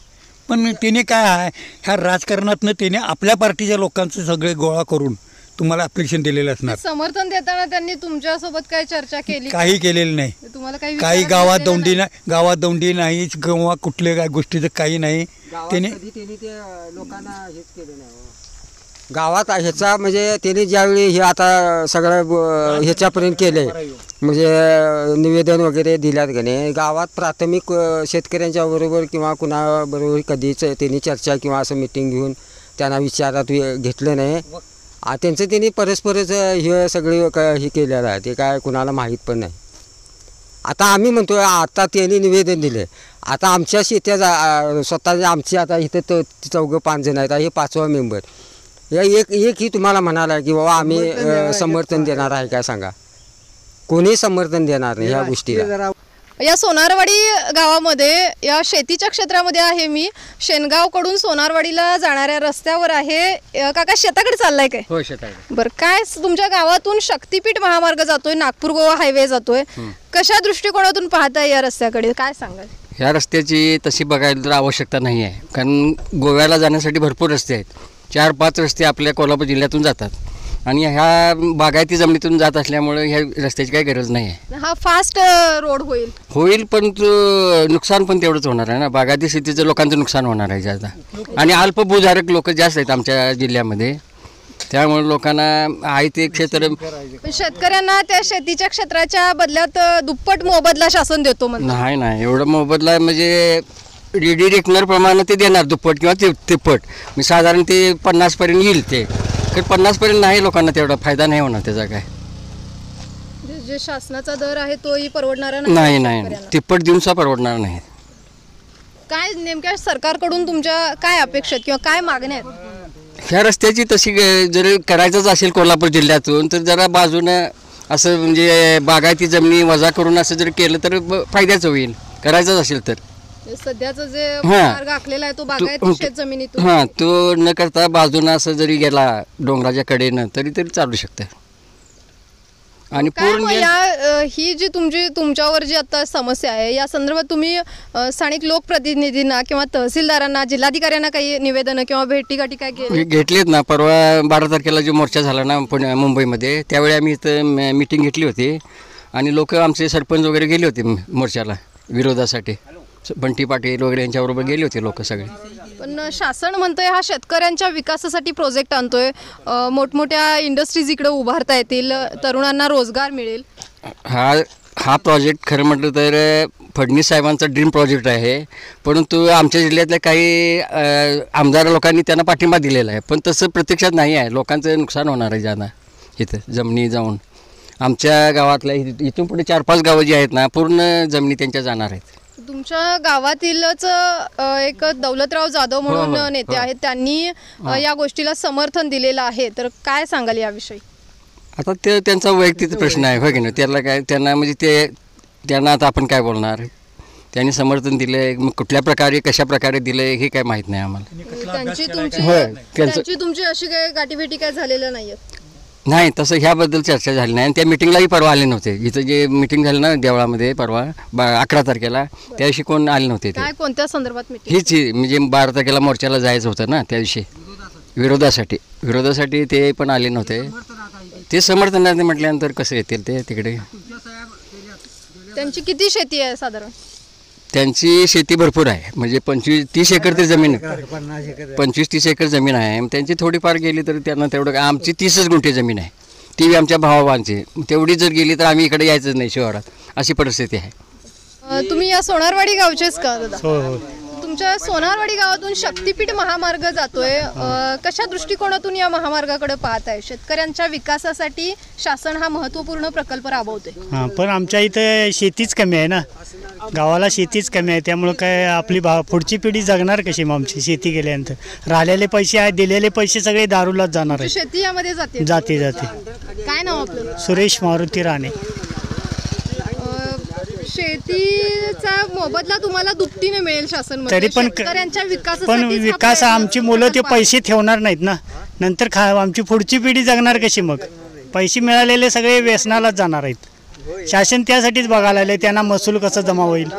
पण त्याने काय आहे ह्या राजकारणातनं त्याने आपल्या पार्टीच्या लोकांचं सगळे गोळा करून तुम्हाला अप्लिकेशन दिलेलं असणार. समर्थन देताना त्यांनी तुमच्यासोबत काय चर्चा केली? काही केलेलं नाही. तुम्हाला काही गावात दौंडी नाही किंवा कुठल्या काय गोष्टीचं काही नाही. त्याने लोकांना हेच केलं नाही. गावात ह्याचा म्हणजे त्यांनी ज्यावेळी हे आता सगळं ह्याच्यापर्यंत केले म्हणजे निवेदन वगैरे दिल्यात गणे गावात प्राथमिक शेतकऱ्यांच्या बरोबर किंवा कुणाबरोबर कधीच त्यांनी चर्चा किंवा असं मिटिंग घेऊन त्यांना विचारात घेतलं नाही. त्यांचं त्यांनी परस्परच हे सगळे हे केलेलं आहे. ते काय कुणाला माहीत पण नाही. आता आम्ही म्हणतो आता त्यांनी निवेदन दिले. आता आमच्या शेत्या स्वतः आमची आता इथं 4-5 जण आहेत. हे 5वा मेंबर या एक ही तुम्हाला म्हणाला की बाबा आम्ही समर्थन देणार आहे काय सांगा? कोणी समर्थन देणार नाही ह्या गोष्टीला. या सोनारवाडी गावामध्ये या शेतीच्या क्षेत्रामध्ये आहे मी. शेनगावकडून सोनारवाडीला जाणाऱ्या रस्त्यावर आहे. काका शेताकडे चाललाय काय? हो, शेताकडे. बरं, काय तुमच्या गावातून शक्तीपीठ महामार्ग जातोय, नागपूर गोवा हायवे जातोय. कशा दृष्टिकोनातून पाहताय या रस्त्याकडे? काय सांगाल? ह्या रस्त्याची तशी बघायला तर आवश्यकता नाही आहे. कारण गोव्याला जाण्यासाठी भरपूर रस्ते आहेत. 4-5 रस्ते आपल्या कोल्हापूर जिल्ह्यातून जातात आणि ह्या बागायती जमिनीतून जात असल्यामुळे ह्या रस्त्याची काही गरज नाही आहे. हा फास्ट रोड होईल पण नुकसान पण तेवढंच होणार आहे ना. बागायती शेतीचं लोकांचं नुकसान होणार आहे जास्त आणि अल्पभूधारक लोक जास्त आहेत आमच्या जिल्ह्यामध्ये. त्यामुळे लोकांना आहे ते क्षेत्र. शेतकऱ्यांना त्या शेतीच्या क्षेत्राच्या बदल्यात दुप्पट मोबदला शासन देतो म्हणजे? नाही एवढं मोबदला म्हणजे रेडी रेकनर प्रमाणे ते देणार दुप्पट किंवा तिप्पट. मी साधारण ते 50 पर्यंत येईल. ते 50 पर्यंत नाही लोकांना तेवढा फायदा नाही होणार त्याचा काय. म्हणजे शासनाचा दर आहे तोही परवडणारा नाही नाही शेतकऱ्यांना. तिप्पट दिवसा परवडणार नाही. काय नेमक्या सरकारकडून तुमच्या काय अपेक्षा आहेत किंवा काय मागण्या आहेत? ह्या रस्त्याची तशी जर करायचंच असेल कोल्हापूर जिल्ह्यातून तर जरा बाजूनं असं म्हणजे बागायती जमिनी वजा करून असं जर केलं तर फायद्याचं होईल, करायचंच असेल तर. सध्याचा जे हां. मार्ग आखलेला आहे तो बागायती शेत जमिनीतून हां, तो न करता बाजूनं असं जरी गेला डोंगराच्या कडेनं तरी चालू शकतं. आणि काय पूर्ण मग ही जी तुमच्यावर जी आता समस्या आहे या संदर्भात तुम्ही स्थानिक लोकप्रतिनिधींना किंवा तहसीलदारांना जिल्हाधिकाऱ्यांना काही निवेदन किंवा भेटीगाठी काय केली? घेतलीत ना. परवा 12 तारखेला जो मोर्चा झाला ना मुंबईमध्ये, त्यावेळी आम्ही इथं मीटिंग घेतली होती आणि लोक आमचे सरपंच वगैरे गेले होते मोर्चाला विरोधासाठी. बंटी पाटील वगैरे यांच्याबरोबर गेले होते लोक सगळे. पण शासन म्हणतंय हा शेतकऱ्यांच्या विकासासाठी प्रोजेक्ट आणतोय, मोठमोठ्या इंडस्ट्रीज इकडे उभारता येतील, तरुणांना रोजगार मिळेल. हा प्रोजेक्ट खरं म्हटलं तर फडणवीस साहेबांचा ड्रीम प्रोजेक्ट आहे, परंतु आमच्या जिल्ह्यातल्या काही आमदार लोकांनी त्यांना पाठिंबा दिलेला आहे, पण तसं प्रत्यक्षात नाही आहे. लोकांचं नुकसान होणार आहे ज्यांना इथं जमिनी जाऊन. आमच्या गावातल्या इथून पुढे 4-5 गावं जी आहेत ना पूर्ण जमिनी त्यांच्या जाणार आहेत. तुमच्या गावातीलच एक दौलतराव जाधव म्हणून नेते आहेत, त्यांनी या गोष्टीला समर्थन दिलेलं आहे, तर काय सांगाल याविषयी? आता ते त्यांचा वैयक्तिक प्रश्न आहे, हो की नाही. त्याला काय त्यांना म्हणजे त्यांना आता आपण काय बोलणार. त्यांनी समर्थन दिले, मग कुठल्या प्रकारे कशा प्रकारे दिले हे काय माहीत नाही आम्हाला. त्यांची तुमची अशी काय गाठीभेटी काय झालेलं नाहीये? नाही, तसं ह्याबद्दल चर्चा झाली नाही. आणि त्या मिटिंगलाही परवा आले नव्हते. इथं जे मिटिंग झालं ना देवळामध्ये परवा 11 तारखेला, त्या दिवशी कोण आले नव्हते. काय कोणत्या संदर्भात मीटिंग? हीच म्हणजे 12 तारखेला मोर्चाला जायचं होतं ना त्या दिवशी विरोधासाठी ते पण आले नव्हते. ते समर्थनाने म्हटल्यानंतर कसं येतील ते तिकडे. त्यांची किती शेती आहे साधारण? त्यांची शेती भरपूर आहे, म्हणजे 25-30 एकर ते जमीन, 25-30 एकर जमीन आहे. त्यांची थोडीफार गेली तर त्यांना तेवढं, आमची 30 गुंठे जमीन आहे, ती आमच्या भावांची. तेवढी जर गेली तर आम्ही इकडे यायचंच नाही शहरात, अशी परिस्थिती आहे. तुम्ही या सोनारवाडी गावचेच का दादा? हो. तुमच्या सोनारवाडी गावातून शक्तिपीठ महामार्ग जातोय, कशा दृष्टिकोनातून या महामार्गाकडे पाहत आहे? शेतकऱ्यांच्या विकासासाठी शासन हा महत्त्वपूर्ण प्रकल्प राबवतोय. हां, पण आमच्या इथं शेतीच कमी आहे ना, गावाला शेतीच कमी आहे, त्यामुळं काय आपली पुढची पिढी जगणार कशी? मग आमची शेती गेल्यानंतर राहिलेले पैसे आहेत, दिलेले पैसे सगळे दारूलाच जाणार आहे. शेती यामध्ये जाते. काय नाव आपलं? सुरेश मारुती राणे. शेतीचा मोबदला तुम्हाला दुपटीने मिळेल शासन, तरी पण विकास आमची मुलं ते पैसे ठेवणार नाहीत ना, नंतर आमची पुढची पिढी जगणार कशी? मग पैसे मिळालेले सगळे व्यसनालाच जाणार आहेत. शासन त्यासाठीच बघायला आले, त्यांना महसूल कसा जमा होईल,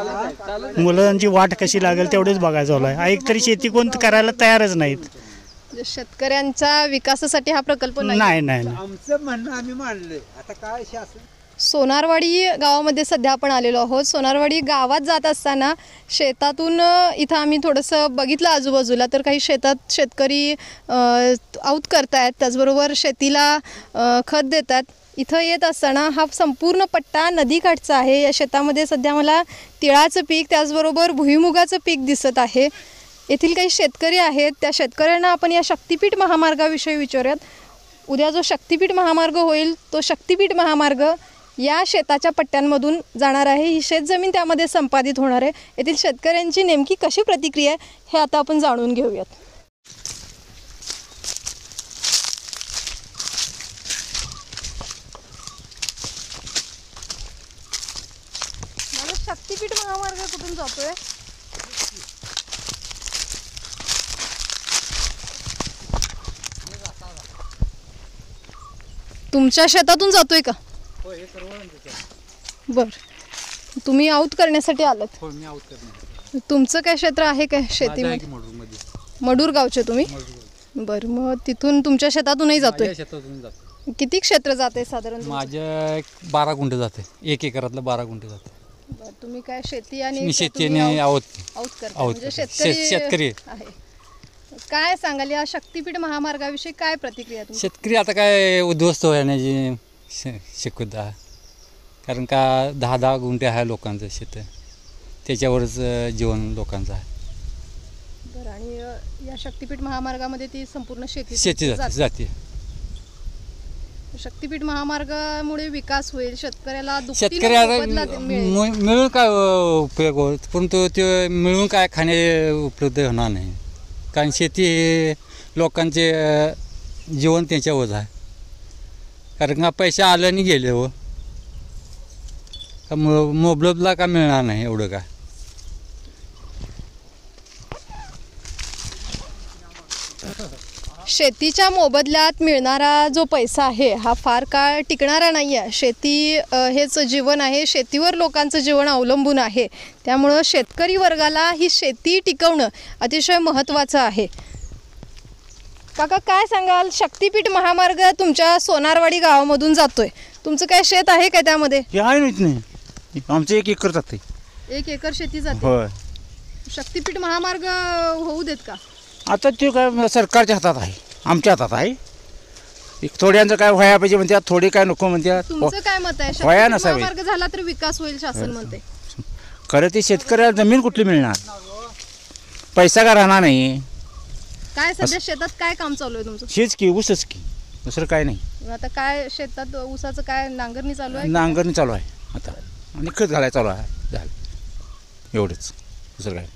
मुलांची वाट कशी लागेल तेवढेच बघायचं झालं आहे. एक तरी शेती कोण करायला तयारच नाहीत. शेतकऱ्यांच्या विकासासाठी हा प्रकल्प नाही. आमचं म्हणणं आम्ही मांडलंय, आता काय शासन. सोनारवाडी गावामध्ये सध्या आपण आलेलो आहोत. सोनारवाडी गावात जात असताना शेतातून इथं आम्ही थोडंसं बघितलं आजूबाजूला, तर काही शेतात शेतकरी आऊत करतायत, त्याचबरोबर शेतीला खत देतात. इथं येत असताना हा संपूर्ण पट्टा नदीकाठचा आहे. या शेतामध्ये सध्या मला तिळाचं पीक त्याचबरोबर भुईमुगाचं पीक दिसत आहे. येथील काही शेतकरी आहेत, त्या शेतकऱ्यांना आपण या शक्तिपीठ महामार्गाविषयी विचारूयात. उद्या जो शक्तिपीठ महामार्ग होईल तो शक्तिपीठ महामार्ग या शेताच्या पट्ट्यांमधून जाणार आहे. ही शेतजमीन त्यामध्ये संपादित होणार आहे. येथील शेतकऱ्यांची नेमकी कशी प्रतिक्रिया आहे हे आता आपण जाणून घेऊयात. शक्तिपीठ महामार्ग कुठून जातोय? तुमच्या शेतातून जातोय का? बर, तुम्ही आऊत करण्यासाठी आलात? तुमचं काय क्षेत्र आहे काय शेतीमध्ये? मडूर गावचे तुम्ही? बर, मग तिथून तुमच्या शेतातूनही जातोय? किती क्षेत्र जाते साधारण? माझ्या 12 गुंठे जाते, 1 एकरातलं 12 गुंठे जाते. तुम्ही काय शेती आणि शेतीने आऊत करता, म्हणजे शेतकरी आहे. काय सांगाल या शक्तिपीठ महामार्गाविषयी काय प्रतिक्रिया तुमची? शेतकरी आता काय उद्ध्वस्त होण्याची शक्यता, कारण का 10-10 गुंठे आहे लोकांचं शेत, त्याच्यावरच जीवन लोकांचं आहे. बरं, आणि या शक्तिपीठ महामार्गामध्ये ती संपूर्ण शेती जाते. शक्तीपीठ महामार्गामुळे विकास होईल, शेतकऱ्याला दुपटीने शेतकऱ्याला मोबदला मिळेल. मिळून काय उपयोग होत, परंतु ते मिळून काय खाणे उपलब्ध होणार नाही. कारण शेती हे लोकांचे जीवन त्यांच्यावर आहे. कारण का पैसे आले आणि गेले हो, का मोबदला का मिळणार नाही एवढं काय. शेतीच्या मोबदल्यात मिळणारा जो पैसा आहे हा फार काळ टिकणारा नाही आहे. शेती हेच जीवन आहे, शेतीवर लोकांचं जीवन अवलंबून आहे. त्यामुळं शेतकरी वर्गाला ही शेती टिकवणं अतिशय महत्त्वाचं आहे. काका काय सांगाल, शक्तीपीठ महामार्ग तुमच्या सोनारवाडी गावामधून जातोय, तुमचं काय शेत आहे काय त्यामध्ये? आहे नाही, आमचं 1 एकर जाते. 1 एकर शेती जाते. होय. शक्तीपीठ महामार्ग होऊ देत का? आता ते काय सरकारच्या हातात आहे, आमच्या हातात आहे. थोड्यांचं काय व्हाया पाहिजे म्हणतात, थोडे काय नको म्हणतात. तुमचं काय मत आहे? व्हाया शक्तीपीठ नसावे. महामार्ग झाला तर विकास होईल शासन म्हणते. खरं ते शेतकऱ्याला जमीन कुठली मिळणार, पैसा का राहणार नाही. काय सध्या शेतात काय काम चालू आहे तुमचं? शेच की ऊसच की, दुसरं काय नाही. आता काय शेतात ऊसाचं काय नांगरणी चालू आहे? नांगरणी चालू आहे आता, आणि खत घालायला चालू आहे. झालं एवढंच, दुसरं काय.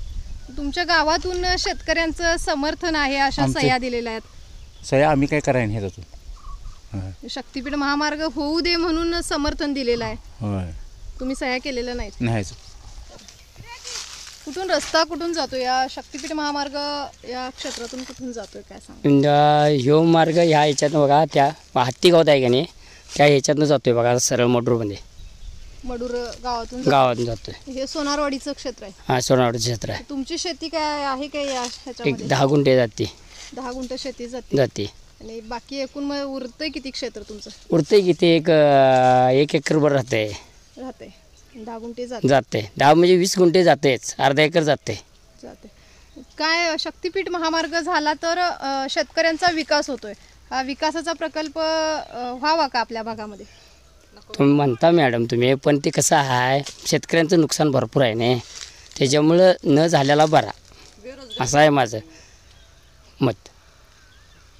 तुमच्या गावातून शेतकऱ्यांचं समर्थन आहे अशा आमचे- सह्या दिलेल्या आहेत. सह्या आम्ही काय करायला नाही ह्याच्यातून. शक्तीपीठ महामार्ग होऊ दे म्हणून समर्थन दिलेलं आहे, होय. तुम्ही सह्या केलेल्या नाहीत. नाहीच. कुठून रस्ता कुठून जातो या शक्तीपीठ महामार्ग या क्षेत्रातून कुठून जातोय काय सांग? ह्यो मार्ग ह्या ह्याच्यातनं बघा, त्या हत्ती गावात आहे का नाही, त्या ह्याच्यातनं जातोय बघा, सरळ मडूरमध्ये मडूर गावातून जातो. गावातून जातोय. हे सोनारवाडीचं क्षेत्र आहे. हा, सोनारवाडी क्षेत्र आहे. तुमची शेती काय आहे काय या एक ह्याच्यामध्ये? 10 गुंठे जाते 10 गुंठ शेती जाते. आणि बाकी एकूण मग उरतंय किती क्षेत्र तुमचं? उरते किती, 1 एकरभर राहते. राहते 10 गुंठे जाते. 10 म्हणजे 20 गुंठे जातेच, अर्धा एकर जाते. काय शक्तीपीठ महामार्ग झाला तर शेतकऱ्यांचा विकास होतोय, हा विकासाचा प्रकल्प व्हावा का आपल्या भागामध्ये? तुम्ही म्हणता मॅडम तुम्ही, पण ते कसं आहे, शेतकऱ्यांचं नुकसान भरपूर आहे ना, त्याच्यामुळं न झालेला बरा असं आहे माझं मत.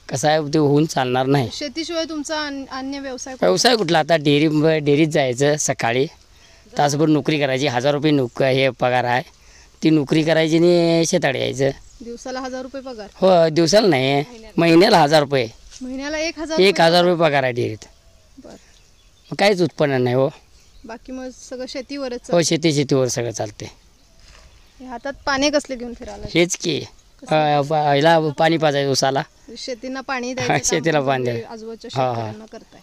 कसं आहे, ते होऊन चालणार नाही. शेतीशिवाय तुमचा अन्य व्यवसाय कुठला? आता डेअरीत जायचं, सकाळी तासभर नोकरी करायची, 1000 रुपये हे पगार आहे, ती नोकरी करायची आणि शेताकडे यायचं. दिवसाला 1000 रुपये पगार? हो, दिवसाला नाही, महिन्याला 1000 रुपये. महिन्याला 1000 रुपये पगार आहे डेअरीत. मग काहीच उत्पन्न नाही हो. बाकी मग सगळं शेतीवरच? हो, शेतीवर सगळं चालते. हातात पाणी कसले घेऊन फिरायला? हेच की ह्याला पाणी पाजायचं उसाला, शेतींना पाणी द्यायचं, शेतीला पाणी द्यायचं. आजूबाजूच्या शेतकऱ्यांना करताय.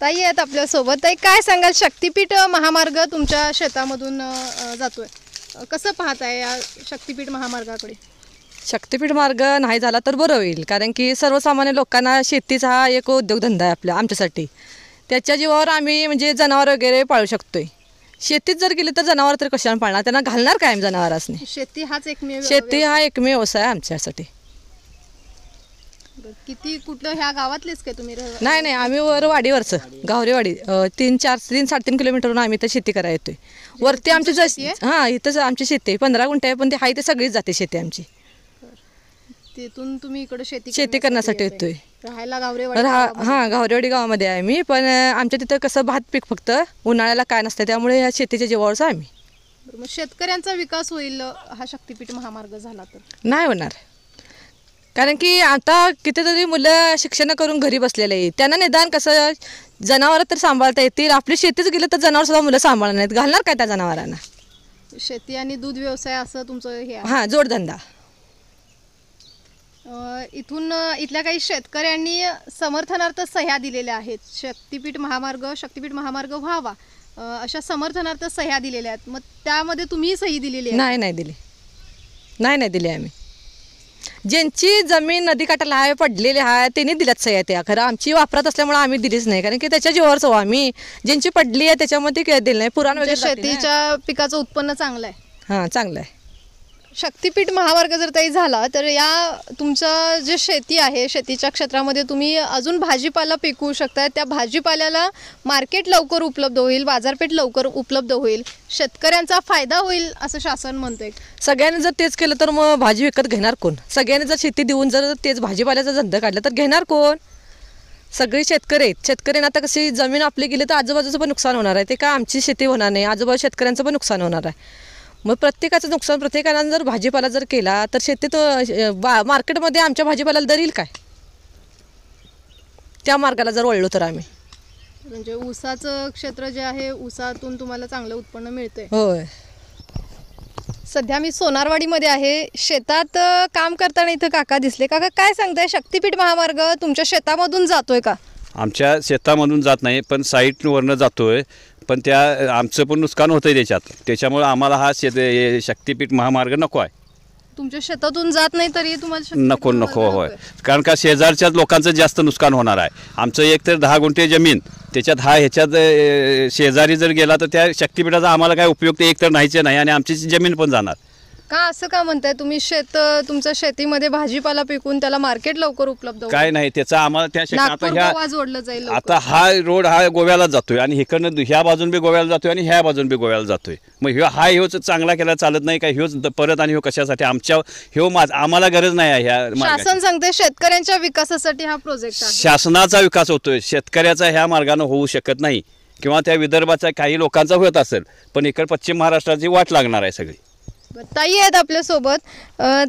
ताई आहेत आपल्यासोबत. ताई काय सांगाल, शक्तीपीठ महामार्ग तुमच्या शेतामधून जातोय, कसं पाहताय या शक्तीपीठ महामार्गाकडे? शक्तीपीठ मार्ग नाही झाला तर बरं होईल, कारण की सर्वसामान्य लोकांना शेतीचा हा एक उद्योगधंदा आहे आमच्यासाठी. त्याच्या जीवावर आम्ही म्हणजे जनावर वगैरे पाळू शकतोय. शेतीत जर गेली तर जनावर तर कशाने पाळणार, त्यांना घालणार काय जनावरांनी? शेती हा एकमेव व्यवसाय आहे आमच्यासाठी. किती कुठलं ह्या गावातलेच काय तुम्ही? नाही, आम्ही वर वाडीवरचं, गावरेवाडी 3-3.5 किलोमीटरवरून आम्ही तर शेती करायला येतोय. वरती आमची हां, इथंच आमची शेती 15 गुंठे आहे, पण ते आहे ते सगळीच जाते शेती आमची. तिथून तुम्ही इकडे शेती करण्यासाठी येतोय. राहायला गावरेवाडी? हां, गावरेवाडी गावामध्ये आहे मी, पण आमच्या तिथं कसं भात पीक फक्त उन्हाळ्याला काय नसतं, त्यामुळे या शेतीच्या जीवावरच आहे आम्ही. मग शेतकऱ्यांचा विकास होईल हा शक्तीपीठ महामार्ग झाला तर? नाही होणार, कारण की आता कितीतरी मुलं शिक्षण करून घरी बसलेले आहेत, त्यांना निदान कसं जनावर तर सांभाळता येतील. आपली शेतीच गेलं तर जनावर सुद्धा मुलं सांभाळणार नाहीत, घालणार काय त्या जनावरांना? शेती आणि दूध व्यवसाय असं तुमचं हे? हां, जोडधंदा. इथून इथल्या काही शेतकऱ्यांनी समर्थनार्थ सह्या दिलेल्या आहेत, शक्तीपीठ महामार्ग व्हावा अशा समर्थनार्थ सह्या दिलेल्या आहेत. मग त्यामध्ये तुम्ही सही दिलेली आहे? नाही दिली आम्ही. ज्यांची जमीन नदीकाठाला आहे, पडलेली आहे, त्यांनी दिल्यात सह्या. त्या खरं आमची वापरात असल्यामुळे आम्ही दिलीच नाही, कारण की त्याच्या जीवावरच हो आम्ही. ज्यांची पडली आहे त्याच्यामध्ये दिलं नाही. पुराण वगैरे शेतीच्या पिकाचं उत्पन्न चांगलं आहे? हां, चांगलं आहे. शक्तीपीठ महामार्ग जर काही झाला तर या तुमचं जे शेती आहे, शेतीच्या क्षेत्रामध्ये तुम्ही अजून भाजीपाला पिकवू शकता. त्या भाजीपाल्याला मार्केट लवकर उपलब्ध होईल, बाजारपेठ लवकर उपलब्ध होईल, शेतकऱ्यांचा फायदा होईल असं शासन म्हणतंय. सगळ्यांनी जर तेच केलं तर मग भाजी विकत घेणार कोण? सगळ्यांनी जर शेती देऊन जर तेच भाजीपाल्याचा धंदा काढला तर घेणार कोण? सगळे शेतकरी आहेत. शेतकऱ्यांना आता कशी जमीन आपली गेली तर आजूबाजूचं पण नुकसान होणार आहे. ते काय आमची शेती होणार नाही, आजूबाजू शेतकऱ्यांचं पण नुकसान होणार आहे. मग प्रत्येकाचं नुकसान, प्रत्येकानं जर भाजीपाला जर केला तर शेतीत मार्केटमध्ये आमच्या भाजीपाल्याला दर येईल काय? त्या मार्गाला जर वळलो तर आम्ही, म्हणजे ऊसाचं क्षेत्र जे आहे, ऊसातून तुम्हाला चांगलं उत्पन्न मिळते. होय. सध्या मी सोनारवाडीमध्ये आहे. शेतात काम करताना इथं काका दिसले. काका, काय सांगताय, शक्तीपीठ महामार्ग तुमच्या शेतामधून जातोय का? आमच्या शेतामधून जात नाही, पण साईटवरनं जातोय. पण आमचं पण नुकसान होतंय त्याच्यामुळे आम्हाला हा शक्तीपीठ महामार्ग नको आहे. तुमच्या शेतातून जात नाही तरी तुम्हाला नको होय. कारण का शेजारच्याच लोकांचं जास्त नुकसान होणार आहे. आमचं एक तर 10 गुंठे जमीन, त्याच्यात ह्याच्यात शेजारी जर गेला तर त्या शक्तीपीठाचा आम्हाला काय उपयोग ते एक तर नाहीचे नाही, आणि आमची जमीन पण जाणार. का असं का म्हणताय तुम्ही? तुमच्या शेतीमध्ये भाजीपाला पिकून त्याला मार्केट लवकर उपलब्ध काय नाही त्याचा आम्हाला त्या आता जोडलं जाईल. आता हा रोड हा गोव्याला जातोय, आणि इकडनं ह्या बाजून बी गोव्याला जातोय आणि ह्या बाजून बी गोव्याला जातोय. मग ह्योच चांगला केला चालत नाही का? ह्योच परत आणि कशासाठी? आम्हाला गरज नाही आहे ह्या. शासन सांगते शेतकऱ्यांच्या विकासासाठी हा प्रोजेक्ट आहे. शासनाचा विकास होतोय, शेतकऱ्याचा ह्या मार्गाने होऊ शकत नाही. किंवा त्या विदर्भाचा काही लोकांचा होत असेल, पण इकडे पश्चिम महाराष्ट्राची वाट लागणार आहे सगळी. ताई आहेत आपल्यासोबत.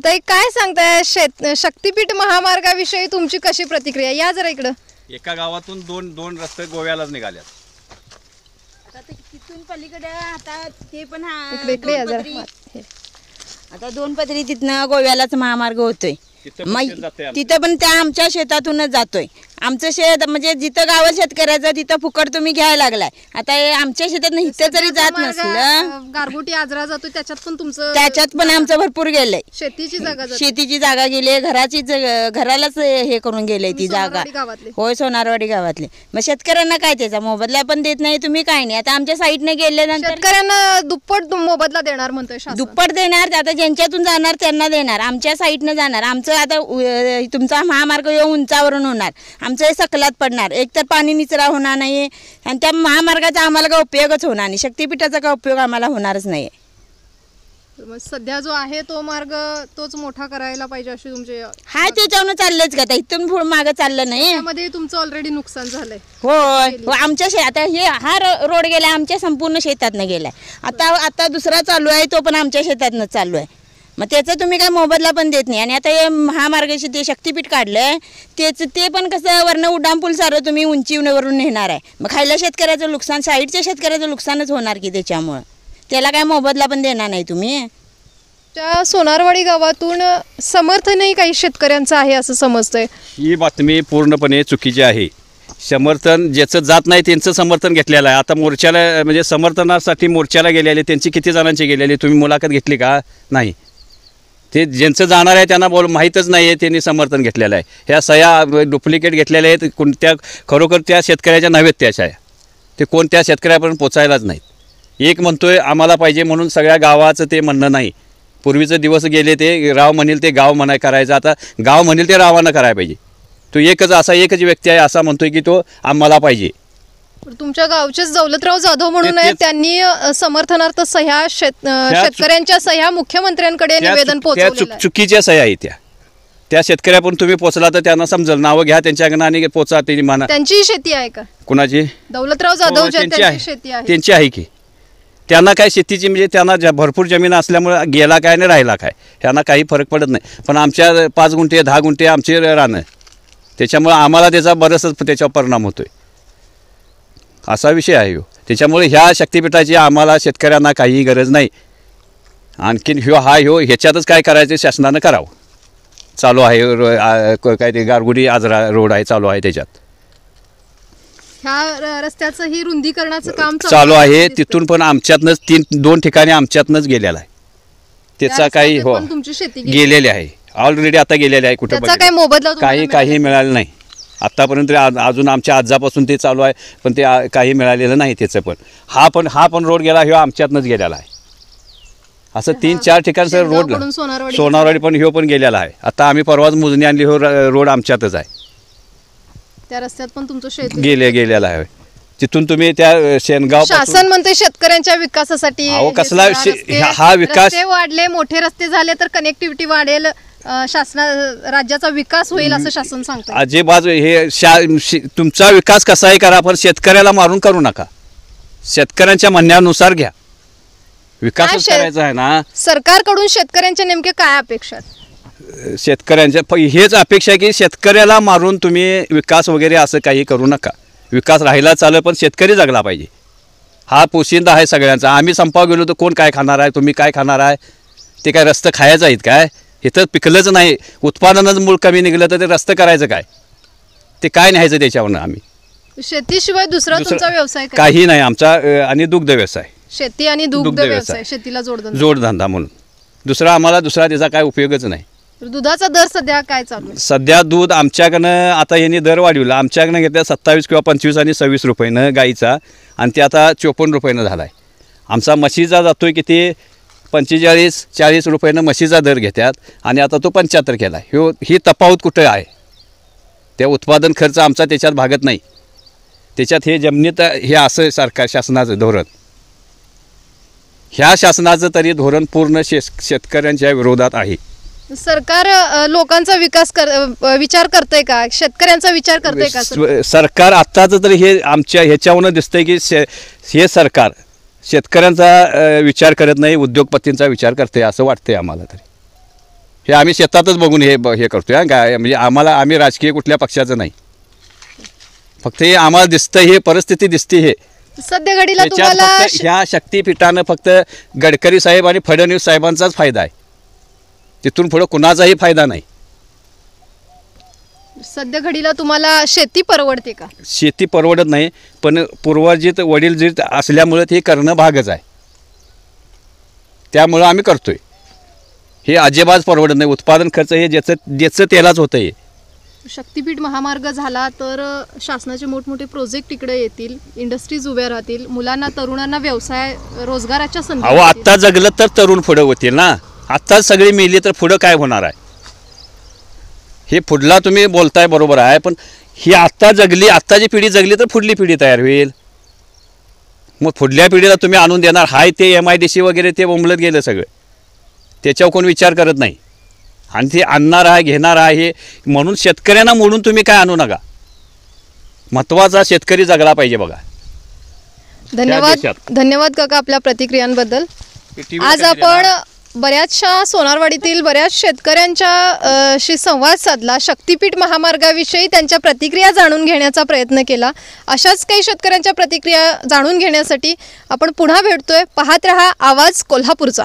ताई, काय सांगताय शक्तीपीठ महामार्गाविषयी तुमची कशी प्रतिक्रिया? या जरा इकडं. एका गावातून दोन रस्ते गोव्यालाच निघाल्यात. तिथून पलीकडे आता ते पण इकडे या जरा. आता 2 पदरी तिथनं गोव्यालाच महामार्ग होतोय. मग तिथं पण त्या आमच्या शेतातूनच जातोय. आमचं शेत म्हणजे जिथं गाव शेतकऱ्याचं तिथं फुकट तुम्ही घ्यायला लागलाय. आता आमच्या शेतात इथं जरी जात नसलं, गारगोटी आजरा जातो त्याच्यात पण तुमचं, त्याच्यात पण आमचं भरपूर गेलंय. शेतीची जागा गेली, घरालाच हे करून गेलंय ती जागा. होय, सोनारवाडी गावातले. मग शेतकऱ्यांना काय त्याचा मोबदला पण देत नाही तुम्ही, काय नाही. आता आमच्या साईडने गेल्यानंतर शेतकऱ्यांना दुप्पट मोबदला देणार म्हणतोय शासन. दुप्पट देणार. आता ज्यांच्यातून जाणार त्यांना देणार. आमच्या साईडनं जाणार. आमचं आता तुमचा महामार्ग उंचावरून होणार, आमचं हे सकलात पडणार. एक तर पाणी निचरा होणार नाही, आणि त्या महामार्गाचा आम्हाला काय उपयोगच होणार नाही. शक्तीपीठाचा काय उपयोग आम्हाला होणारच नाही. सध्या जो आहे तो मार्ग तोच मोठा करायला पाहिजे अशी तुमचे हाय. त्याच्यावरून चाललंच का? इथून पुढे मागं चाललं नाही. त्यामध्ये तुमचं ऑलरेडी नुकसान झालंय. होय, आमच्या आता हा रोड गेलाय, आमच्या संपूर्ण शेतातनं गेलाय. आता दुसरा चालू आहे, तो पण आमच्या शेतातनं चालू आहे. मग त्याचा तुम्ही काय मोबदला पण देत नाही. आणि आता हे महामार्गाचे ते शक्तीपीठ काढलंय, ते पण कसं वरनं उड्डाणपूल सारं तुम्ही उंचीवरून नेणार आहे. मग खायला शेतकऱ्याचं नुकसान, साईडच्या शेतकऱ्याचं नुकसानच होणार की. त्याच्यामुळं त्याला काय मोबदला पण देणार नाही तुम्ही. त्या सोनारवाडी गावातून समर्थनही काही शेतकऱ्यांचं आहे असं समजतंय. ही बातमी पूर्णपणे चुकीची आहे. समर्थन ज्याचं जात नाही त्यांचं समर्थन घेतलेलं आहे. आता मोर्चाला म्हणजे समर्थनासाठी मोर्चाला गेलेले त्यांची किती जणांची गेलेली तुम्ही मुलाखत घेतली का? नाही. ते ज्यांचं जाणार आहे त्यांना माहीतच नाही आहे त्यांनी समर्थन घेतलेलं आहे. ह्या सह्या डुप्लिकेट घेतलेल्या आहेत. कोणत्या खरोखर त्या शेतकऱ्याच्या नावेत त्या सह्या, ते कोणत्या शेतकऱ्यापर्यंत पोचायलाच नाहीत. एक म्हणतोय आम्हाला पाहिजे म्हणून सगळ्या गावाचं ते म्हणणं नाही. पूर्वीचे दिवस गेले, ते राव म्हणेल ते गाव म्हणाय करायचं. आता गाव म्हणेल ते रावानं करायला पाहिजे. तो एकच व्यक्ती आहे असा म्हणतोय की तो आम्हाला पाहिजे. तुमच्या गावचेच दौलतराव जाधव म्हणून आहेत, त्यांनी समर्थनार्थ सह्या शेतकऱ्यांच्या सह्या मुख्यमंत्र्यांकडे निवेदन पोहोचवलेलं आहे. चुकीच्या सह्या आहेत त्या शेतकऱ्यापर्यंत तुम्ही पोहोचला तर त्यांना समजेल. नावं घ्या त्यांच्याकडनं आणि पोचा. त्यांनी म्हणा त्यांची शेती आहे का? कुणाची? दौलतराव जाधव त्यांची शेती आहे. त्यांची आहे की. त्यांना काय शेतीची म्हणजे त्यांना भरपूर जमीन असल्यामुळे गेला काय आणि राहिला काय त्यांना काही फरक पडत नाही. पण आमच्या 5 गुंठे 10 गुंठे आमचे रानं, त्याच्यामुळे आम्हाला त्याचा बरंचसं त्याच्यावर परिणाम होतोय. असा विषय आहे. त्याच्यामुळे ह्या शक्तीपीठाची आम्हाला शेतकऱ्यांना काही गरज नाही. आणखीन ह्याच्यातच काय करायचं शासनानं करावं. चालू आहे काय ते गारगुडी आजरा रोड आहे चालू आहे, त्याच्यात ह्या रस्त्याचं ही रुंदीकरणाचं काम चालू आहे. तिथून पण आमच्यातनंच 2 ठिकाणी आमच्यातनंच गेलेला आहे. त्याचा काही गेलेले आहे ऑलरेडी. आता गेलेले आहे. कुठे काय मोबदला काही मिळालं नाही आत्तापर्यंत. अजून आमच्या आजापासून ते चालू आहे, पण ते काही मिळालेलं नाही त्याचं. पण हा पण रोड गेला, आमच्यातनंच गेलेला आहे. असं 3-4 ठिकाणचं रोड सोनारवाडी पण पण गेलेला आहे. आता आम्ही परवाच मोजणी आणली, रोड आमच्यातच आहे. त्या रस्त्यात पण तुमचं शेत गेलेला आहे. तिथून तुम्ही त्या शेनगाव शासन म्हणते शेतकऱ्यांच्या विकासासाठी कसला हा विकास वाढले, मोठे रस्ते झाले तर कनेक्टिव्हिटी वाढेल, राज्याचा विकास होईल असं शासन सांगतं? अजिबात हे तुमचा विकास कसाही करा, पण शेतकऱ्याला मारून करू नका. शेतकऱ्यांच्या म्हणण्यानुसार घ्या. विकास करायचा आहे ना. सरकारकडून शेतकऱ्यांच्या नेमके काय अपेक्षा आहेत? शेतकऱ्यांच्या हेच अपेक्षा आहे की शेतकऱ्याला मारून तुम्ही विकास वगैरे असं काही करू नका. विकास राहिला चालेल, पण शेतकरी जगला पाहिजे. हा पोशिंदा आहे सगळ्यांचा. आम्ही संपाव गेलो तर कोण काय खाणार आहे, तुम्ही काय खाणार आहे? ते काय रस्ते खायचं आहेत काय? इथं पिकलंच नाही, उत्पादनच मूळ कमी निघलं तर ते रस्ते करायचं काय? ते काय न्यायचं त्याच्यावरून? आम्ही शेतीशिवाय दुसरा तुमचा व्यवसाय काही नाही आमचा. आणि दुग्ध व्यवसाय, शेती आणि दुग्ध व्यवसाय, शेतीला जोडधंदा म्हणून दुसरा आम्हाला त्याचा काय उपयोगच नाही. दुधाचा दर सध्या काय चालू आहे? सध्या दूध आमच्याकडनं आता यांनी दर वाढवला. आमच्याकडनं घेतल्या 27 किंवा 25 आणि 26 रुपयानं गाईचा, आणि ते आता 54 रुपयानं झाला आहे. आमचा म्हशीचा जातोय किती 45-40 रुपयानं म्हशीचा दर घेतात, आणि आता तो 75 केला आहे. ही तफावत कुठं आहे? त्या उत्पादन खर्च आमचा त्याच्यात भागत नाही. त्याच्यात हे जमिनीत हे असं सरकार शासनाचं धोरण, ह्या शासनाचं तरी धोरण पूर्ण शेतकऱ्यांच्या विरोधात आहे. सरकार लोकांचा विचार करतंय का? शेतकऱ्यांचा विचार करतंय का? सरकार आत्ताचं तरी हे आमच्या ह्याच्यावरून दिसतंय की हे सरकार शेतकऱ्यांचा विचार करत नाही, उद्योगपतींचा विचार करते असं वाटतंय आम्हाला. तरी हे आम्ही शेतातच बघून हे करतोय. काय म्हणजे आम्ही राजकीय कुठल्या पक्षाचं नाही, फक्त हे आम्हाला दिसतं, हे परिस्थिती दिसते. हे सध्या घडीला तुम्हाला ह्या शक्तीपीठानं फक्त गडकरी साहेब आणि फडणवीस साहेबांचाच फायदा आहे. तिथून पुढे कुणाचाही फायदा नाही. सध्या घडीला तुम्हाला शेती परवडते का? शेती परवडत नाही, पण पूर्वजित वडीलजित असल्यामुळे ते करणं भागच आहे. त्यामुळं आम्ही करतोय. हे अजिबात परवडत नाही. उत्पादन खर्च हे ज्याचं त्यालाच होतं. हे शक्तीपीठ महामार्ग झाला तर शासनाचे मोठमोठे प्रोजेक्ट इकडे येतील, इंडस्ट्रीज उभ्या राहतील, मुलांना तरुणांना व्यवसाय रोजगाराच्या संधी. आत्ता जगलं तर तरुण पुढं होतील ना. आत्ताच सगळी मिली तर पुढं काय होणार आहे? हे पुढला तुम्ही बोलताय बरोबर आहे, पण ही आत्ता जगली, आत्ताची पिढी जगली तर पुढली पिढी तयार होईल. मग पुढल्या पिढीला तुम्ही आणून देणार हाय ते MIDC वगैरे ते बोंबलत गेलं सगळं. त्याच्यावर कोण विचार करत नाही. आणि ते आणणार आहे, घेणार आहे, म्हणून शेतकऱ्यांना मोडून तुम्ही काय आणू नका. महत्त्वाचा शेतकरी जगला पाहिजे बघा. धन्यवाद काका आपल्या प्रतिक्रियांबद्दल. आज आपण बऱ्याचशा सोनारवाडीतील बऱ्याच शेतकऱ्यांच्या संवाद साधला. शक्तीपीठ महामार्गाविषयी त्यांच्या प्रतिक्रिया जाणून घेण्याचा प्रयत्न केला. अशाच काही शेतकऱ्यांच्या प्रतिक्रिया जाणून घेण्यासाठी आपण पुन्हा भेटतोय. पाहत रहा आवाज कोल्हापूरचा.